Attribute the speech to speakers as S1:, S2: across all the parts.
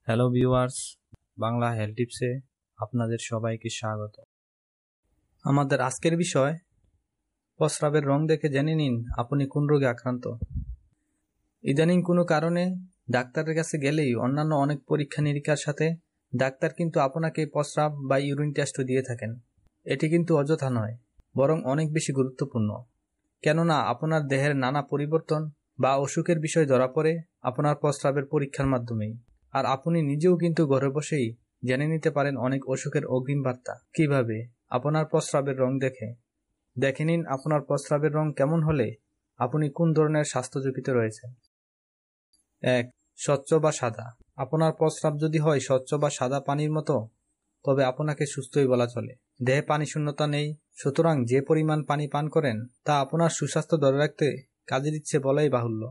S1: Hello viewers, Bangla health টিপসে আপনাদের সবাইকে স্বাগত। আমাদের আজকের বিষয়, প্রস্রাবের রং দেখে জেনে নিন আপনি কোন রোগে আক্রান্ত। ইদানিং কোনো কারণে ডাক্তারের কাছে গেলেই অন্যান্য অনেক পরীক্ষা নিরীক্ষার সাথে ডাক্তার কিন্তু আপনাকে প্রস্রাব বা ইউরিন টেস্টও দিয়ে থাকেন। এটি কিন্তু অযথা নয়, বরং অনেক বেশি গুরুত্বপূর্ণ। কেননা আপনার দেহের নানা পরিবর্তন বা অসুখের বিষয় ধরা পড়ে আপনার প্রস্রাবের পরীক্ষার মাধ্যমেই। আর আপনি নিজেও কিন্তু ঘরে বসেই জেনে নিতে পারেন অনেক অসুখের অগ্রিম বার্তা। কিভাবে? আপনার প্রস্রাবের রং দেখে নিন আপনার প্রস্রাবের রং কেমন হলে আপনি কোন ধরনের স্বাস্থ্য ঝুঁকিতে রয়েছেন। 1. স্বচ্ছ বা সাদা। আপনার প্রস্রাব যদি হয় স্বচ্ছ বা সাদা পানির মতো, তবে আপনাকে সুস্থই বলা চলে। দেহে পানি শূন্যতা নেই, সুতরাং যে পরিমাণ পানি পান করেন তা আপনার সুস্বাস্থ্য ধরে রাখতে কাজে দিচ্ছে বলাই বাহুল্য।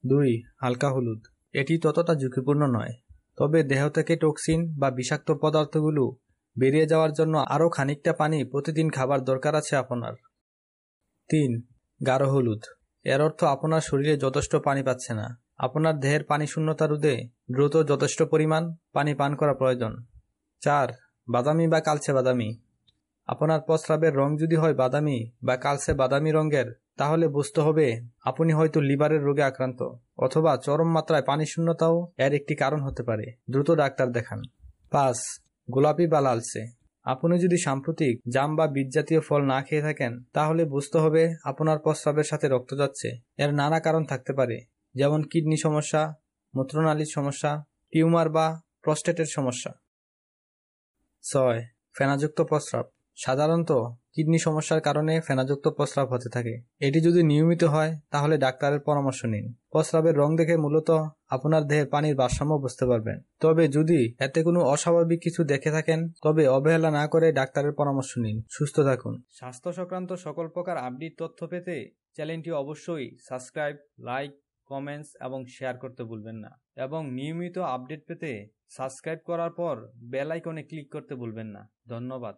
S1: 2. হালকা হলুদ। এটি ততটা ঝুঁকিপূর্ণ নয়, তবে দেহ থেকে টক্সিন বা বিষাক্ত পদার্থগুলো বেরিয়ে যাওয়ার জন্য আরও খানিকটা পানি প্রতিদিন খাবার দরকার আছে আপনার। 3. গাঢ় হলুদ। এর অর্থ আপনার শরীরে যথেষ্ট পানি পাচ্ছে না। আপনার দেহের পানি শূন্যতা রোধে দ্রুত যথেষ্ট পরিমাণ পানি পান করা প্রয়োজন। 4. বাদামি বা কালচে বাদামি। আপনার প্রস্রাবের রং যদি হয় বাদামি বা কালচে বাদামি রঙের, তাহলে বুঝতে হবে আপনি হয়তো লিভারের রোগে আক্রান্ত, অথবা চরম মাত্রায় পানি শূন্যতাও এর একটি কারণ হতে পারে। দ্রুত ডাক্তার দেখান। 5. গোলাপি বা লালচে। আপনি যদি সাম্প্রতিক জাম বা বীজ জাতীয় ফল না খেয়ে থাকেন, তাহলে বুঝতে হবে আপনার প্রস্রাবের সাথে রক্ত যাচ্ছে। এর নানা কারণ থাকতে পারে, যেমন কিডনি সমস্যা, মূত্রনালীর সমস্যা, টিউমার বা প্রস্টেটের সমস্যা। 6. ফেনাযুক্ত প্রস্রাব। সাধারণত কিডনি সমস্যার কারণে ফেনাযুক্ত প্রস্রাব হতে থাকে। এটি যদি নিয়মিত হয় তাহলে ডাক্তারের পরামর্শ নিন। প্রস্রাবের রং দেখে মূলত আপনার দেহের পানির ভারসাম্য বুঝতে পারবেন। তবে যদি এতে কোনো অস্বাভাবিক কিছু দেখে থাকেন, তবে অবহেলা না করে ডাক্তারের পরামর্শ নিন। সুস্থ থাকুন। স্বাস্থ্য সংক্রান্ত সকল প্রকার আপডেট তথ্য পেতে চ্যানেলটি অবশ্যই সাবস্ক্রাইব, লাইক, কমেন্টস এবং শেয়ার করতে ভুলবেন না। এবং নিয়মিত আপডেট পেতে সাবস্ক্রাইব করার পর বেল আইকনে ক্লিক করতে ভুলবেন না। ধন্যবাদ।